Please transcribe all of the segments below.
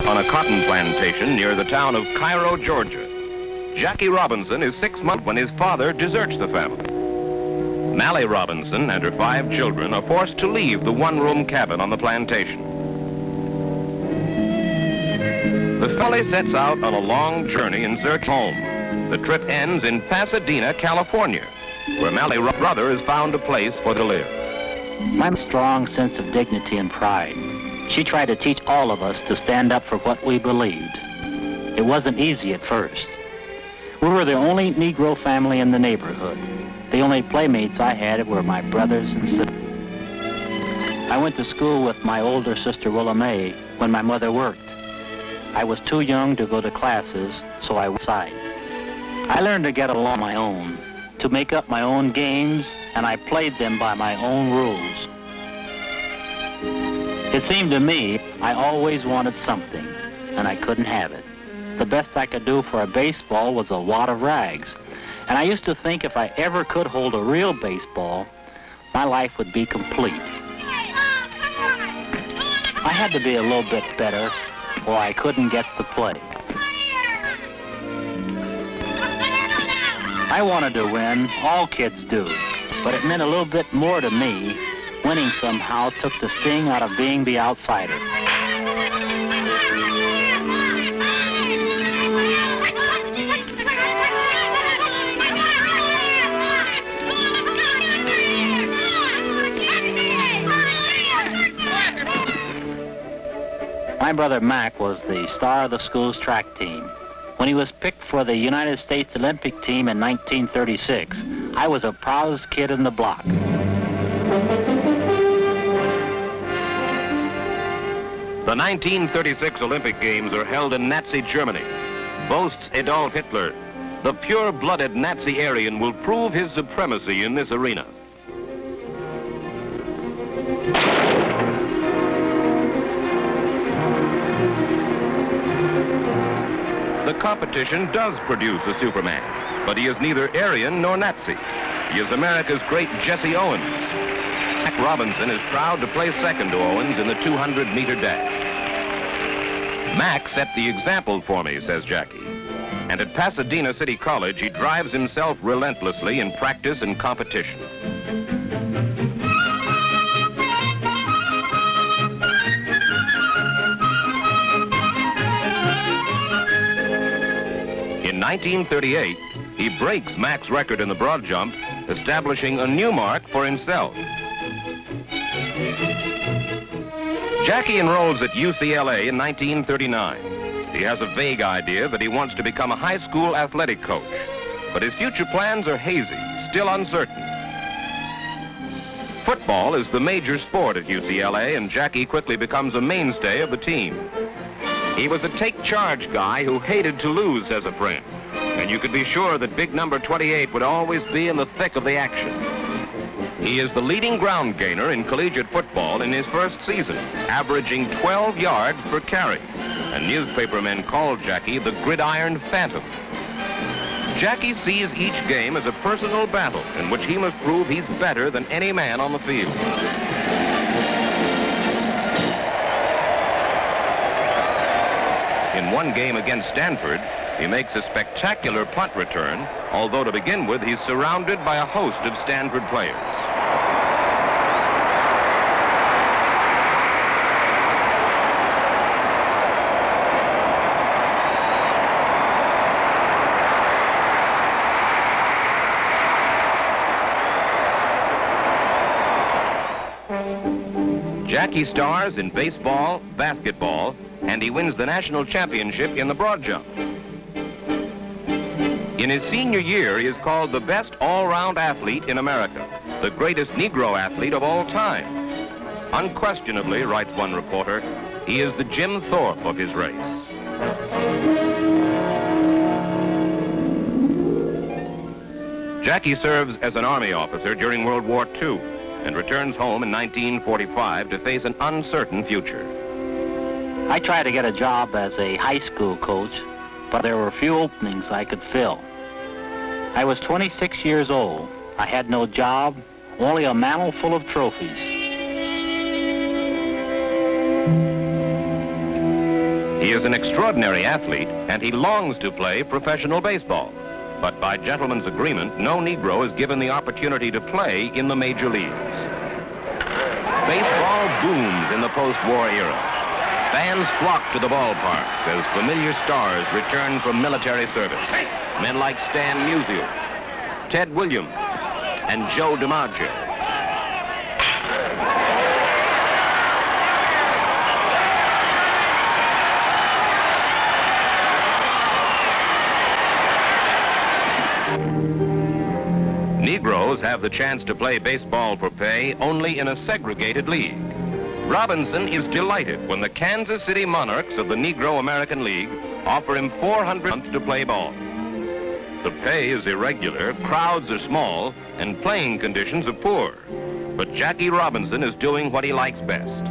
On a cotton plantation near the town of Cairo, Georgia, Jackie Robinson is 6 months when his father deserts the family. Mally Robinson and her 5 children are forced to leave the one-room cabin on the plantation. The family sets out on a long journey in search of home. The trip ends in Pasadena, California, where Mally's brother has found a place for them to live. My strong sense of dignity and pride. She tried to teach all of us to stand up for what we believed. It wasn't easy at first. We were the only Negro family in the neighborhood. The only playmates I had were my brothers and sisters. I went to school with my older sister Willa Mae when my mother worked. I was too young to go to classes, so I went outside. I learned to get along on my own, to make up my own games, and I played them by my own rules. It seemed to me I always wanted something, and I couldn't have it. The best I could do for a baseball was a wad of rags, and I used to think if I ever could hold a real baseball, my life would be complete. I had to be a little bit better, or I couldn't get to play. I wanted to win, all kids do, but it meant a little bit more to me. Winning somehow took the sting out of being the outsider. My brother Mac was the star of the school's track team. When he was picked for the United States Olympic team in 1936, I was the proudest kid in the block. The 1936 Olympic Games are held in Nazi Germany. Boasts Adolf Hitler. The pure-blooded Nazi Aryan will prove his supremacy in this arena. The competition does produce a Superman, but he is neither Aryan nor Nazi. He is America's great Jesse Owens. Mac Robinson is proud to play second to Owens in the 200-meter dash. Mac set the example for me, says Jackie. And at Pasadena City College, he drives himself relentlessly in practice and competition. In 1938, he breaks Mac's record in the broad jump, establishing a new mark for himself. Jackie enrolls at UCLA in 1939. He has a vague idea that he wants to become a high school athletic coach, but his future plans are hazy, still uncertain. Football is the major sport at UCLA, and Jackie quickly becomes a mainstay of the team. He was a take-charge guy who hated to lose, says a friend, and you could be sure that big number 28 would always be in the thick of the action. He is the leading ground gainer in collegiate football in his first season, averaging 12 yards per carry, and newspapermen called Jackie the Gridiron Phantom. Jackie sees each game as a personal battle in which he must prove he's better than any man on the field. In one game against Stanford, he makes a spectacular punt return, although to begin with, he's surrounded by a host of Stanford players. Jackie stars in baseball, basketball, and he wins the national championship in the broad jump. In his senior year, he is called the best all-round athlete in America, the greatest Negro athlete of all time. Unquestionably, writes one reporter, he is the Jim Thorpe of his race. Jackie serves as an Army officer during World War II and returns home in 1945 to face an uncertain future. I tried to get a job as a high school coach, but there were few openings I could fill. I was 26 years old. I had no job, only a mantle full of trophies. He is an extraordinary athlete, and he longs to play professional baseball. But by gentlemen's agreement, no Negro is given the opportunity to play in the major leagues. Baseball booms in the post-war era. Fans flock to the ballparks as familiar stars return from military service. Men like Stan Musial, Ted Williams, and Joe DiMaggio. Negroes have the chance to play baseball for pay only in a segregated league. Robinson is delighted when the Kansas City Monarchs of the Negro American League offer him $400 to play ball. The pay is irregular, crowds are small, and playing conditions are poor. But Jackie Robinson is doing what he likes best.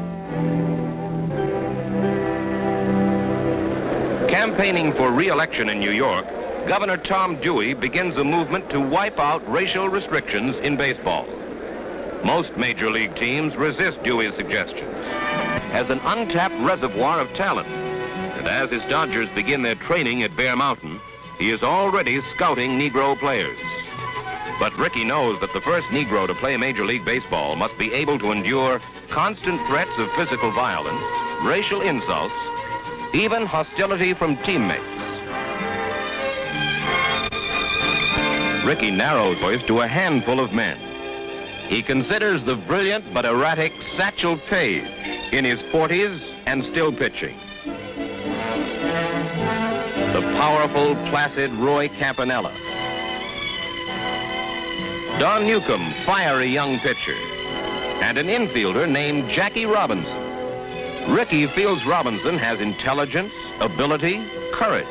Campaigning for re-election in New York, Governor Tom Dewey begins a movement to wipe out racial restrictions in baseball. Most major league teams resist Dewey's suggestions. As an untapped reservoir of talent, and as his Dodgers begin their training at Bear Mountain, he is already scouting Negro players. But Ricky knows that the first Negro to play Major League Baseball must be able to endure constant threats of physical violence, racial insults, even hostility from teammates. Ricky narrows voice to a handful of men. He considers the brilliant but erratic Satchel Paige in his 40s and still pitching. The powerful, placid Roy Campanella. Don Newcomb, fiery young pitcher. And an infielder named Jackie Robinson. Ricky feels Robinson has intelligence, ability, courage.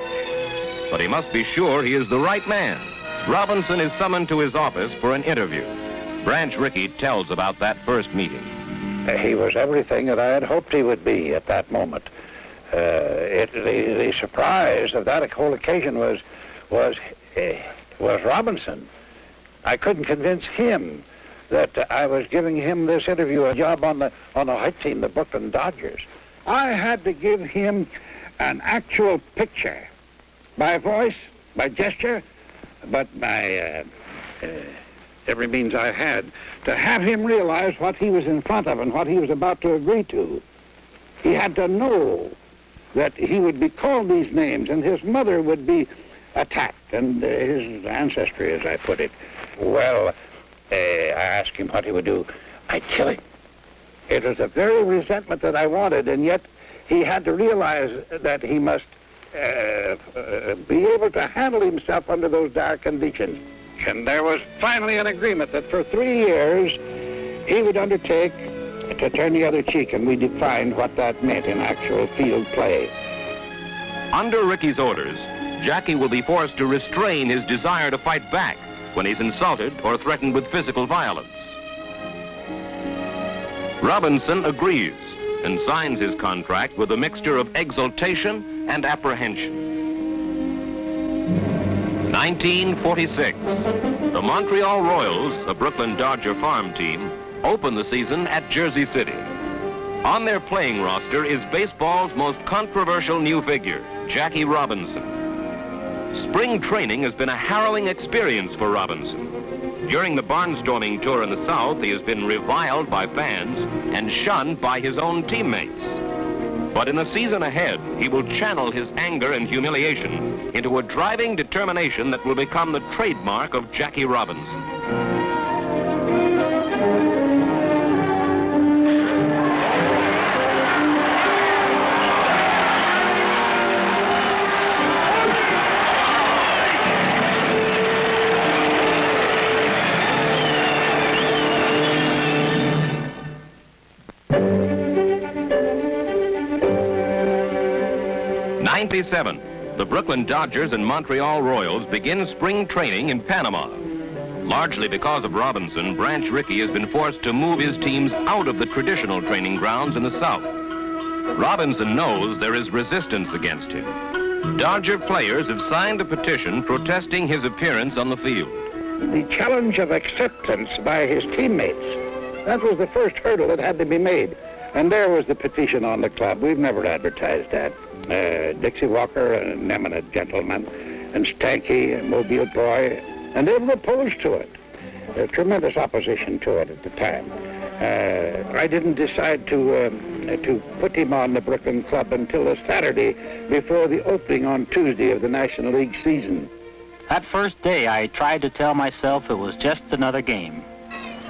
But he must be sure he is the right man. Robinson is summoned to his office for an interview. Branch Rickey tells about that first meeting. He was everything that I had hoped he would be at that moment. The surprise of that whole occasion was Robinson. I couldn't convince him that I was giving him this interview, a job on the white team, the Brooklyn Dodgers. I had to give him an actual picture, by voice, by gesture, but by every means I had, to have him realize what he was in front of and what he was about to agree to. He had to know that he would be called these names and his mother would be attacked, and his ancestry, as I put it. Well, I asked him what he would do. I'd kill him. It was the very resentment that I wanted, and yet he had to realize that he must be able to handle himself under those dire conditions. And there was finally an agreement that for 3 years he would undertake to turn the other cheek, and we defined what that meant in actual field play. Under Ricky's orders, Jackie will be forced to restrain his desire to fight back when he's insulted or threatened with physical violence. Robinson agrees and signs his contract with a mixture of exultation and apprehension. 1946, the Montreal Royals, a Brooklyn Dodger farm team, open the season at Jersey City. On their playing roster is baseball's most controversial new figure, Jackie Robinson. Spring training has been a harrowing experience for Robinson. During the barnstorming tour in the South, he has been reviled by fans and shunned by his own teammates. But in the season ahead, he will channel his anger and humiliation into a driving determination that will become the trademark of Jackie Robinson. '97, the Brooklyn Dodgers and Montreal Royals begin spring training in Panama. Largely because of Robinson, Branch Rickey has been forced to move his teams out of the traditional training grounds in the South. Robinson knows there is resistance against him. Dodger players have signed a petition protesting his appearance on the field. The challenge of acceptance by his teammates, that was the first hurdle that had to be made. And there was the petition on the club. We've never advertised that. Dixie Walker, an eminent gentleman, and Stanky, a Mobile boy, and they were opposed to it. Tremendous opposition to it at the time. I didn't decide to put him on the Brooklyn Club until the Saturday before the opening on Tuesday of the National League season. That first day, I tried to tell myself it was just another game.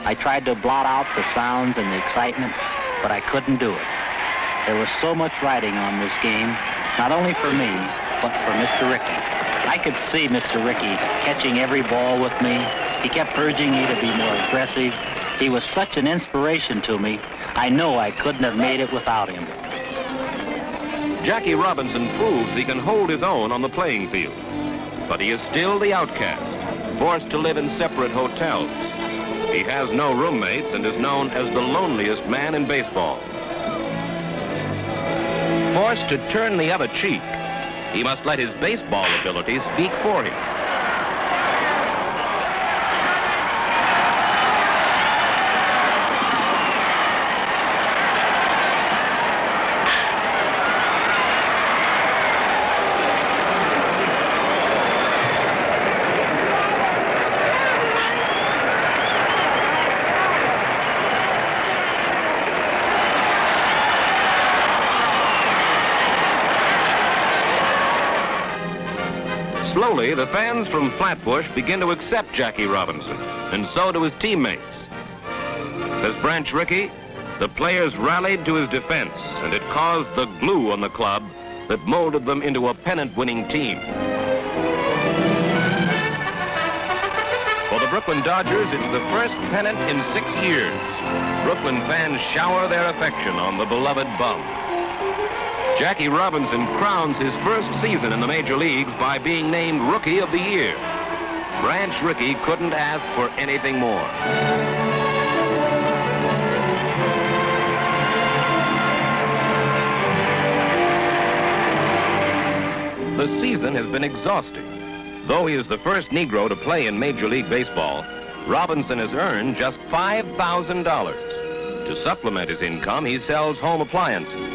I tried to blot out the sounds and the excitement, but I couldn't do it. There was so much riding on this game, not only for me, but for Mr. Rickey. I could see Mr. Rickey catching every ball with me. He kept urging me to be more aggressive. He was such an inspiration to me. I know I couldn't have made it without him. Jackie Robinson proves he can hold his own on the playing field. But he is still the outcast, forced to live in separate hotels. He has no roommates and is known as the loneliest man in baseball. Forced to turn the other cheek, he must let his baseball ability speak for him. Slowly, the fans from Flatbush begin to accept Jackie Robinson, and so do his teammates. Says Branch Rickey, the players rallied to his defense, and it caused the glue on the club that molded them into a pennant-winning team. For the Brooklyn Dodgers, it's the first pennant in 6 years. Brooklyn fans shower their affection on the beloved bum. Jackie Robinson crowns his first season in the major leagues by being named Rookie of the Year. Branch Rickey couldn't ask for anything more. The season has been exhausting. Though he is the first Negro to play in Major League Baseball, Robinson has earned just $5,000. To supplement his income, he sells home appliances.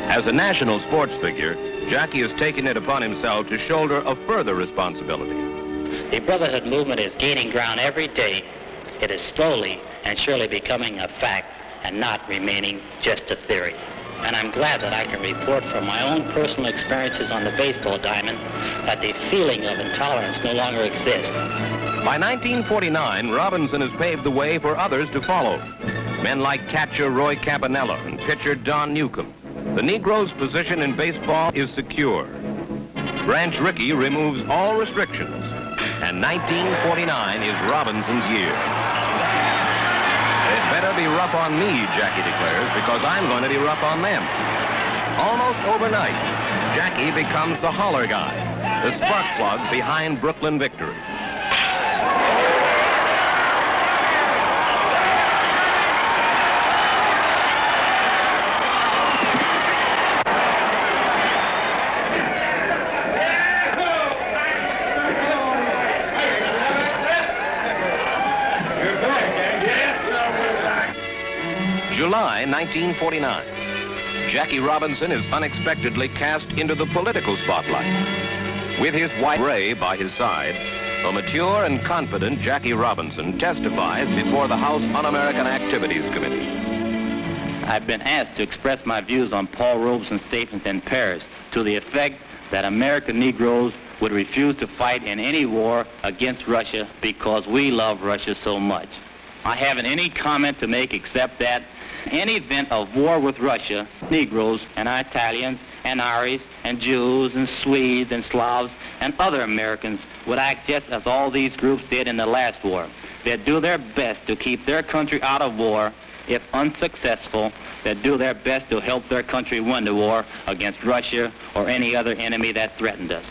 As a national sports figure, Jackie has taken it upon himself to shoulder a further responsibility. The brotherhood movement is gaining ground every day. It is slowly and surely becoming a fact and not remaining just a theory. And I'm glad that I can report from my own personal experiences on the baseball diamond that the feeling of intolerance no longer exists. By 1949, Robinson has paved the way for others to follow. Men like catcher Roy Campanella and pitcher Don Newcomb. The Negro's position in baseball is secure. Branch Rickey removes all restrictions, and 1949 is Robinson's year. It better be rough on me, Jackie declares, because I'm going to be rough on them. Almost overnight, Jackie becomes the holler guy, the spark plug behind Brooklyn victory. July 1949. Jackie Robinson is unexpectedly cast into the political spotlight. With his wife Ray by his side, a mature and confident Jackie Robinson testifies before the House Un-American Activities Committee. I've been asked to express my views on Paul Robeson's statement in Paris to the effect that American Negroes would refuse to fight in any war against Russia because we love Russia so much. I haven't any comment to make except that in any event of war with Russia, Negroes and Italians and Irish and Jews and Swedes and Slavs and other Americans would act just as all these groups did in the last war. They'd do their best to keep their country out of war. If unsuccessful, they'd do their best to help their country win the war against Russia or any other enemy that threatened us.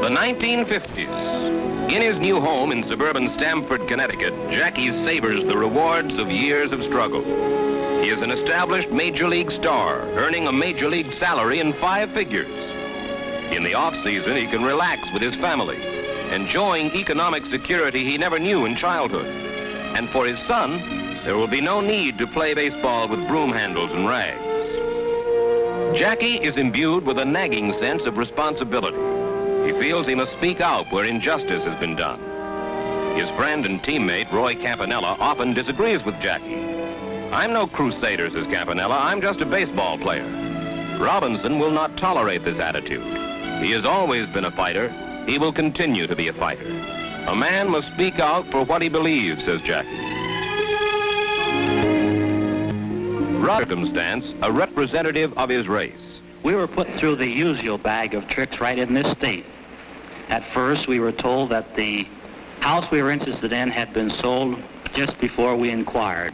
The 1950s. In his new home in suburban Stamford, Connecticut, Jackie savors the rewards of years of struggle. He is an established major league star, earning a major league salary in 5 figures. In the off-season, he can relax with his family. enjoying economic security he never knew in childhood. And for his son, there will be no need to play baseball with broom handles and rags. Jackie is imbued with a nagging sense of responsibility. He feels he must speak out where injustice has been done. His friend and teammate, Roy Campanella, often disagrees with Jackie. "I'm no crusader," says Campanella. "I'm just a baseball player." Robinson will not tolerate this attitude. He has always been a fighter. He will continue to be a fighter. "A man must speak out for what he believes," says Jackie. Circumstance, a representative of his race. We were put through the usual bag of tricks right in this state. At first, we were told that the house we were interested in had been sold just before we inquired.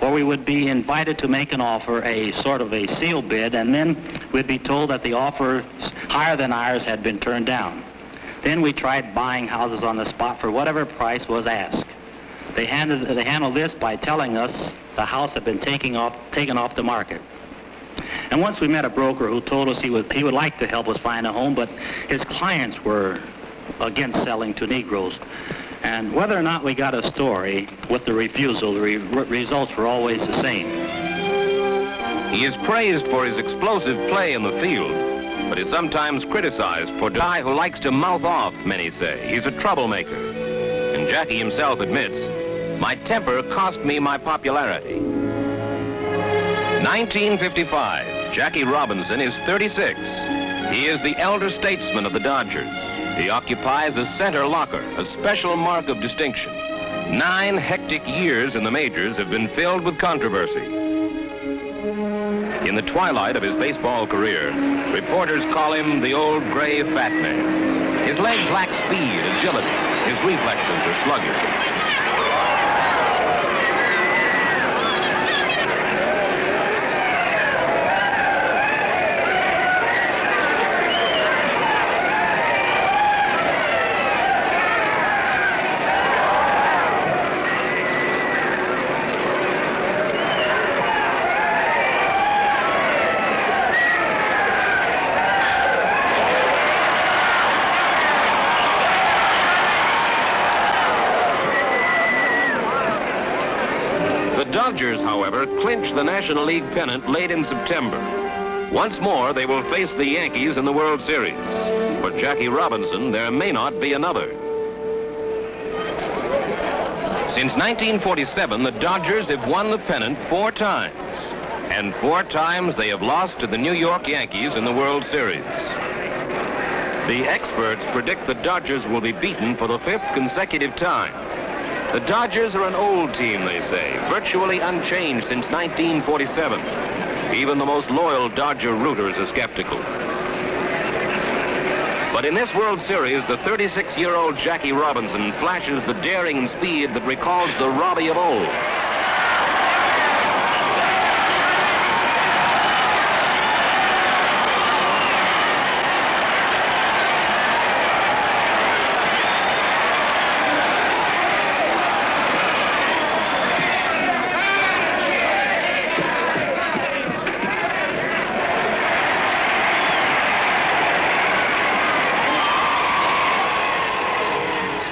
Or we would be invited to make an offer, a sort of a seal bid, and then we'd be told that the offers higher than ours had been turned down. Then we tried buying houses on the spot for whatever price was asked. They handled this by telling us the house had been taken off the market. And once we met a broker who told us he would like to help us find a home, but his clients were against selling to Negroes. And whether or not we got a story with the refusal, the results were always the same. He is praised for his explosive play in the field, but is sometimes criticized for a guy who likes to mouth off, many say. He's a troublemaker. And Jackie himself admits, "My temper cost me my popularity." 1955, Jackie Robinson is 36. He is the elder statesman of the Dodgers. He occupies a center locker, a special mark of distinction. 9 hectic years in the majors have been filled with controversy. In the twilight of his baseball career, reporters call him the old gray fat man. His legs lack speed, agility. His reflexes are sluggish. The Dodgers, however, clinch the National League pennant late in September. Once more, they will face the Yankees in the World Series. For Jackie Robinson, there may not be another. Since 1947, the Dodgers have won the pennant 4 times. And 4 times they have lost to the New York Yankees in the World Series. The experts predict the Dodgers will be beaten for the 5th consecutive time. The Dodgers are an old team, they say, virtually unchanged since 1947. Even the most loyal Dodger rooters are skeptical. But in this World Series, the 36-year-old Jackie Robinson flashes the daring and speed that recalls the Robbie of old.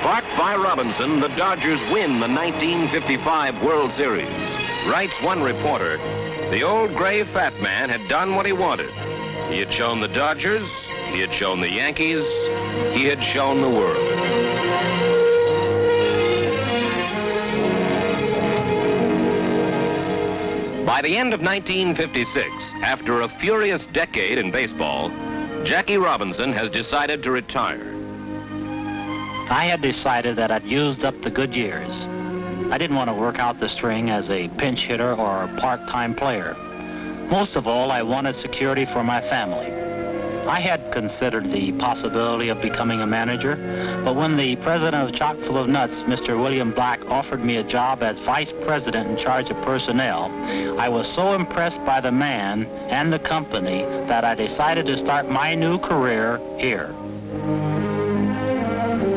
Sparked by Robinson, the Dodgers win the 1955 World Series. Writes one reporter, the old gray fat man had done what he wanted. He had shown the Dodgers, he had shown the Yankees, he had shown the world. By the end of 1956, after a furious decade in baseball, Jackie Robinson has decided to retire. I had decided that I'd used up the good years. I didn't want to work out the string as a pinch hitter or a part-time player. Most of all, I wanted security for my family. I had considered the possibility of becoming a manager, but when the president of Chock Full of Nuts, Mr. William Black, offered me a job as vice president in charge of personnel, I was so impressed by the man and the company that I decided to start my new career here.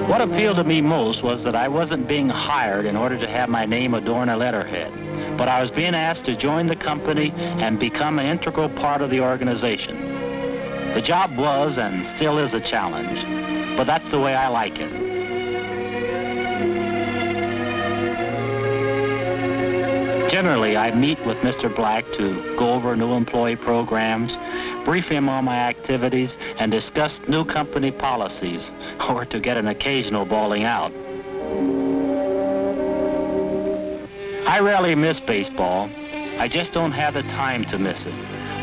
What appealed to me most was that I wasn't being hired in order to have my name adorn a letterhead, but I was being asked to join the company and become an integral part of the organization. The job was and still is a challenge. but that's the way I like it. Generally, I meet with Mr. Black to go over new employee programs, brief him on my activities, and discuss new company policies, or to get an occasional bawling out. I rarely miss baseball. I just don't have the time to miss it.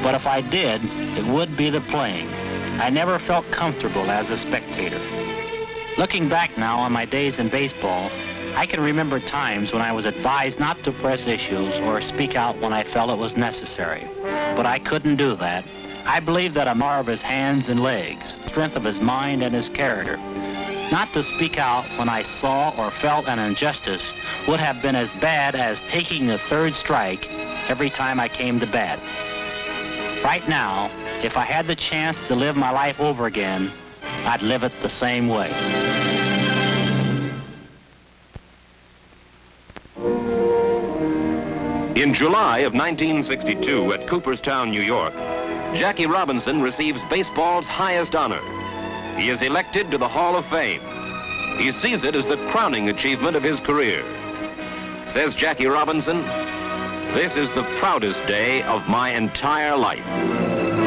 But if I did, it would be the playing. I never felt comfortable as a spectator. Looking back now on my days in baseball, I can remember times when I was advised not to press issues or speak out when I felt it was necessary. But I couldn't do that. I believe that a more of his hands and legs, strength of his mind and his character. Not to speak out when I saw or felt an injustice would have been as bad as taking the third strike every time I came to bat. Right now, if I had the chance to live my life over again, I'd live it the same way. In July of 1962 at Cooperstown, New York, Jackie Robinson receives baseball's highest honor. He is elected to the Hall of Fame. He sees it as the crowning achievement of his career. Says Jackie Robinson, "This is the proudest day of my entire life."